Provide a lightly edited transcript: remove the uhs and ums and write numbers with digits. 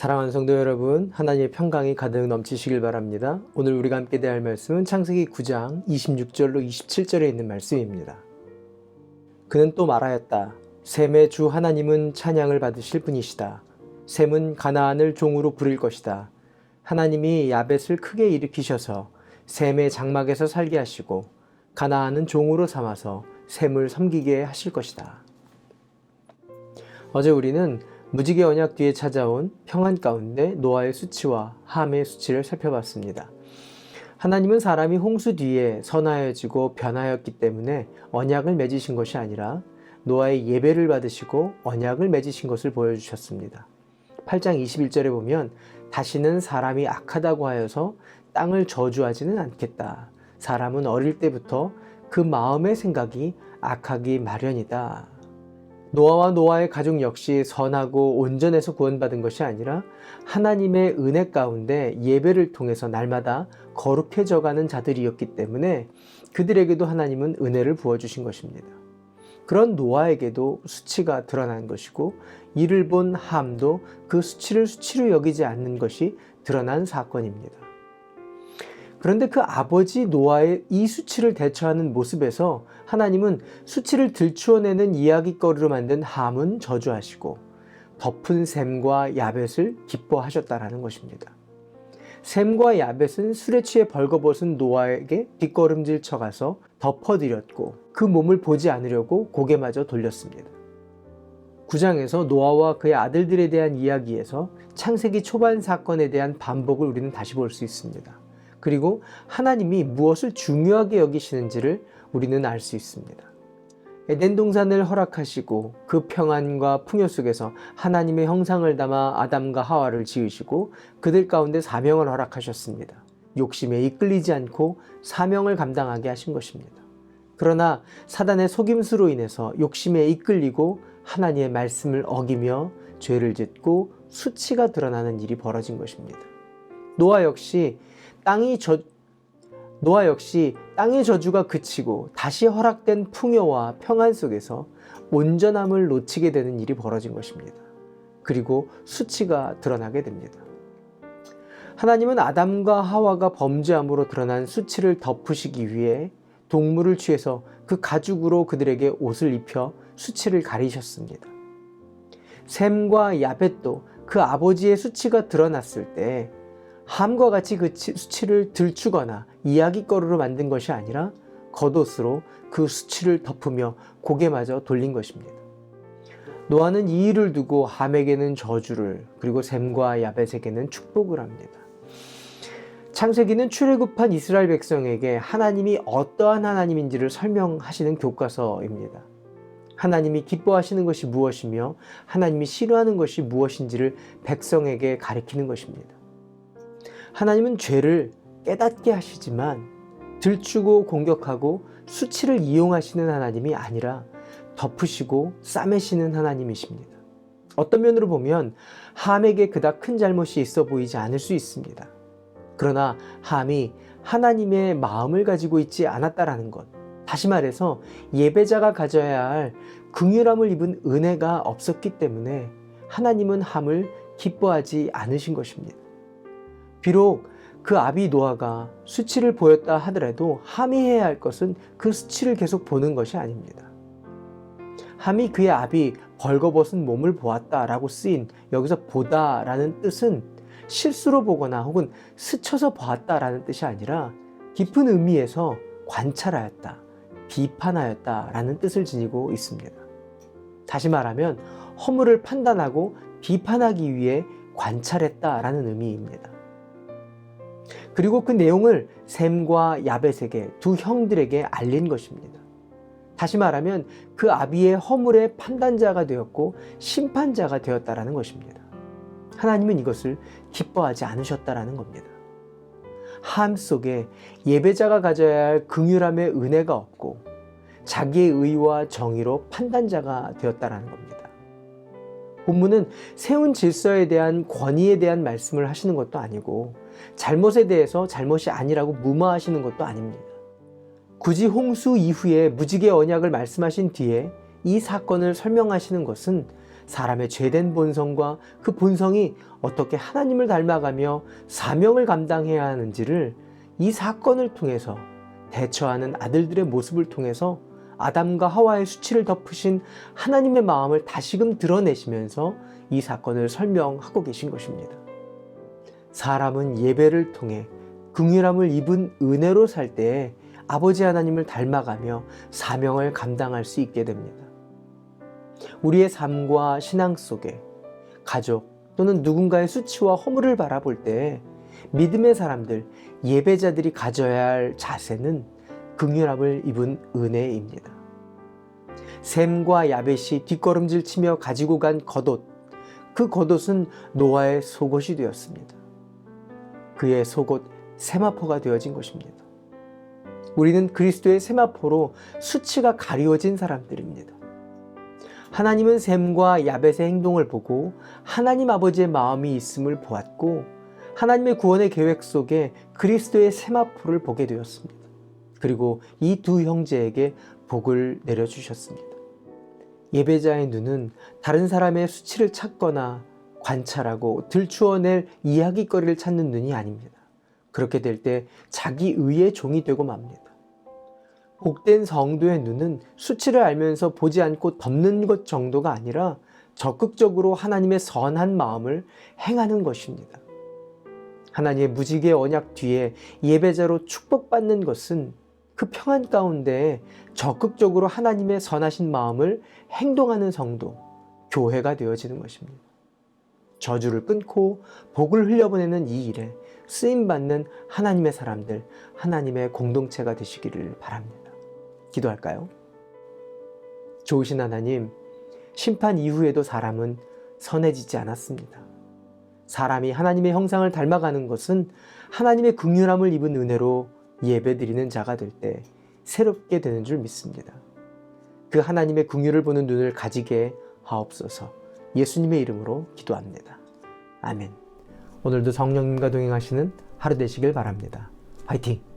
사랑하는 성도 여러분, 하나님의 평강이 가득 넘치시길 바랍니다. 오늘 우리가 함께 대할 말씀은 창세기 9장 26절로 27절에 있는 말씀입니다. 그는 또 말하였다. 셈의 주 하나님은 찬양을 받으실 분이시다. 셈은 가나안을 종으로 부릴 것이다. 하나님이 야벳을 크게 일으키셔서 셈의 장막에서 살게 하시고 가나안은 종으로 삼아서 셈을 섬기게 하실 것이다. 어제 우리는 무지개 언약 뒤에 찾아온 평안 가운데 노아의 수치와 함의 수치를 살펴봤습니다. 하나님은 사람이 홍수 뒤에 선하여지고 변하였기 때문에 언약을 맺으신 것이 아니라 노아의 예배를 받으시고 언약을 맺으신 것을 보여주셨습니다. 8장 21절에 보면 다시는 사람이 악하다고 하여서 땅을 저주하지는 않겠다. 사람은 어릴 때부터 그 마음의 생각이 악하기 마련이다. 노아와 노아의 가족 역시 선하고 온전해서 구원받은 것이 아니라 하나님의 은혜 가운데 예배를 통해서 날마다 거룩해져가는 자들이었기 때문에 그들에게도 하나님은 은혜를 부어주신 것입니다. 그런 노아에게도 수치가 드러난 것이고 이를 본 함도 그 수치를 수치로 여기지 않는 것이 드러난 사건입니다. 그런데 그 아버지 노아의 이 수치를 대처하는 모습에서 하나님은 수치를 들추어내는 이야깃거리로 만든 함은 저주하시고 덮은 셈과 야벳을 기뻐하셨다라는 것입니다. 셈과 야벳은 술에 취해 벌거벗은 노아에게 뒷걸음질 쳐가서 덮어드렸고 그 몸을 보지 않으려고 고개마저 돌렸습니다. 9장에서 노아와 그의 아들들에 대한 이야기에서 창세기 초반 사건에 대한 반복을 우리는 다시 볼 수 있습니다. 그리고 하나님이 무엇을 중요하게 여기시는지를 우리는 알 수 있습니다. 에덴 동산을 허락하시고 그 평안과 풍요 속에서 하나님의 형상을 담아 아담과 하와를 지으시고 그들 가운데 사명을 허락하셨습니다. 욕심에 이끌리지 않고 사명을 감당하게 하신 것입니다. 그러나 사단의 속임수로 인해서 욕심에 이끌리고 하나님의 말씀을 어기며 죄를 짓고 수치가 드러나는 일이 벌어진 것입니다. 노아 역시 땅의 저주가 그치고 다시 허락된 풍요와 평안 속에서 온전함을 놓치게 되는 일이 벌어진 것입니다. 그리고 수치가 드러나게 됩니다. 하나님은 아담과 하와가 범죄함으로 드러난 수치를 덮으시기 위해 동물을 취해서 그 가죽으로 그들에게 옷을 입혀 수치를 가리셨습니다. 셈과 야벳도 그 아버지의 수치가 드러났을 때 함과 같이 그 수치를 들추거나 이야깃거리로 만든 것이 아니라 겉옷으로 그 수치를 덮으며 고개마저 돌린 것입니다. 노아는 이 일을 두고 함에게는 저주를 그리고 셈과 야벳에게는 축복을 합니다. 창세기는 출애굽한 이스라엘 백성에게 하나님이 어떠한 하나님인지를 설명하시는 교과서입니다. 하나님이 기뻐하시는 것이 무엇이며 하나님이 싫어하는 것이 무엇인지를 백성에게 가리키는 것입니다. 하나님은 죄를 깨닫게 하시지만 들추고 공격하고 수치를 이용하시는 하나님이 아니라 덮으시고 싸매시는 하나님이십니다. 어떤 면으로 보면 함에게 그닥 큰 잘못이 있어 보이지 않을 수 있습니다. 그러나 함이 하나님의 마음을 가지고 있지 않았다라는 것, 다시 말해서 예배자가 가져야 할 긍휼함을 입은 은혜가 없었기 때문에 하나님은 함을 기뻐하지 않으신 것입니다. 비록 그 아비 노아가 수치를 보였다 하더라도 함이 해야 할 것은 그 수치를 계속 보는 것이 아닙니다. 함이 그의 아비 벌거벗은 몸을 보았다라고 쓰인 여기서 보다라는 뜻은 실수로 보거나 혹은 스쳐서 보았다라는 뜻이 아니라 깊은 의미에서 관찰하였다, 비판하였다라는 뜻을 지니고 있습니다. 다시 말하면 허물을 판단하고 비판하기 위해 관찰했다라는 의미입니다. 그리고 그 내용을 셈과 야벳에게 두 형들에게 알린 것입니다. 다시 말하면 그 아비의 허물의 판단자가 되었고 심판자가 되었다라는 것입니다. 하나님은 이것을 기뻐하지 않으셨다라는 겁니다. 함 속에 예배자가 가져야 할 긍휼함의 은혜가 없고 자기의 의와 정의로 판단자가 되었다라는 겁니다. 본문은 세운 질서에 대한 권위에 대한 말씀을 하시는 것도 아니고 잘못에 대해서 잘못이 아니라고 무마하시는 것도 아닙니다. 굳이 홍수 이후에 무지개 언약을 말씀하신 뒤에 이 사건을 설명하시는 것은 사람의 죄된 본성과 그 본성이 어떻게 하나님을 닮아가며 사명을 감당해야 하는지를 이 사건을 통해서 대처하는 아들들의 모습을 통해서 아담과 하와의 수치를 덮으신 하나님의 마음을 다시금 드러내시면서 이 사건을 설명하고 계신 것입니다. 사람은 예배를 통해 긍휼함을 입은 은혜로 살 때에 아버지 하나님을 닮아가며 사명을 감당할 수 있게 됩니다. 우리의 삶과 신앙 속에 가족 또는 누군가의 수치와 허물을 바라볼 때 믿음의 사람들, 예배자들이 가져야 할 자세는 긍휼함을 입은 은혜입니다. 셈과 야벳이 뒷걸음질 치며 가지고 간 겉옷, 그 겉옷은 노아의 속옷이 되었습니다. 그의 속옷 세마포가 되어진 것입니다. 우리는 그리스도의 세마포로 수치가 가리워진 사람들입니다. 하나님은 셈과 야벳의 행동을 보고 하나님 아버지의 마음이 있음을 보았고 하나님의 구원의 계획 속에 그리스도의 세마포를 보게 되었습니다. 그리고 이 두 형제에게 복을 내려주셨습니다. 예배자의 눈은 다른 사람의 수치를 찾거나 관찰하고 들추어낼 이야기거리를 찾는 눈이 아닙니다. 그렇게 될 때 자기 의의 종이 되고 맙니다. 복된 성도의 눈은 수치를 알면서 보지 않고 덮는 것 정도가 아니라 적극적으로 하나님의 선한 마음을 행하는 것입니다. 하나님의 무지개 언약 뒤에 예배자로 축복받는 것은 그 평안 가운데 적극적으로 하나님의 선하신 마음을 행동하는 성도, 교회가 되어지는 것입니다. 저주를 끊고 복을 흘려보내는 이 일에 쓰임받는 하나님의 사람들, 하나님의 공동체가 되시기를 바랍니다. 기도할까요? 좋으신 하나님, 심판 이후에도 사람은 선해지지 않았습니다. 사람이 하나님의 형상을 닮아가는 것은 하나님의 긍휼함을 입은 은혜로 예배드리는 자가 될 때 새롭게 되는 줄 믿습니다. 그 하나님의 긍휼을 보는 눈을 가지게 하옵소서. 예수님의 이름으로 기도합니다. 아멘. 오늘도 성령님과 동행하시는 하루 되시길 바랍니다. 화이팅!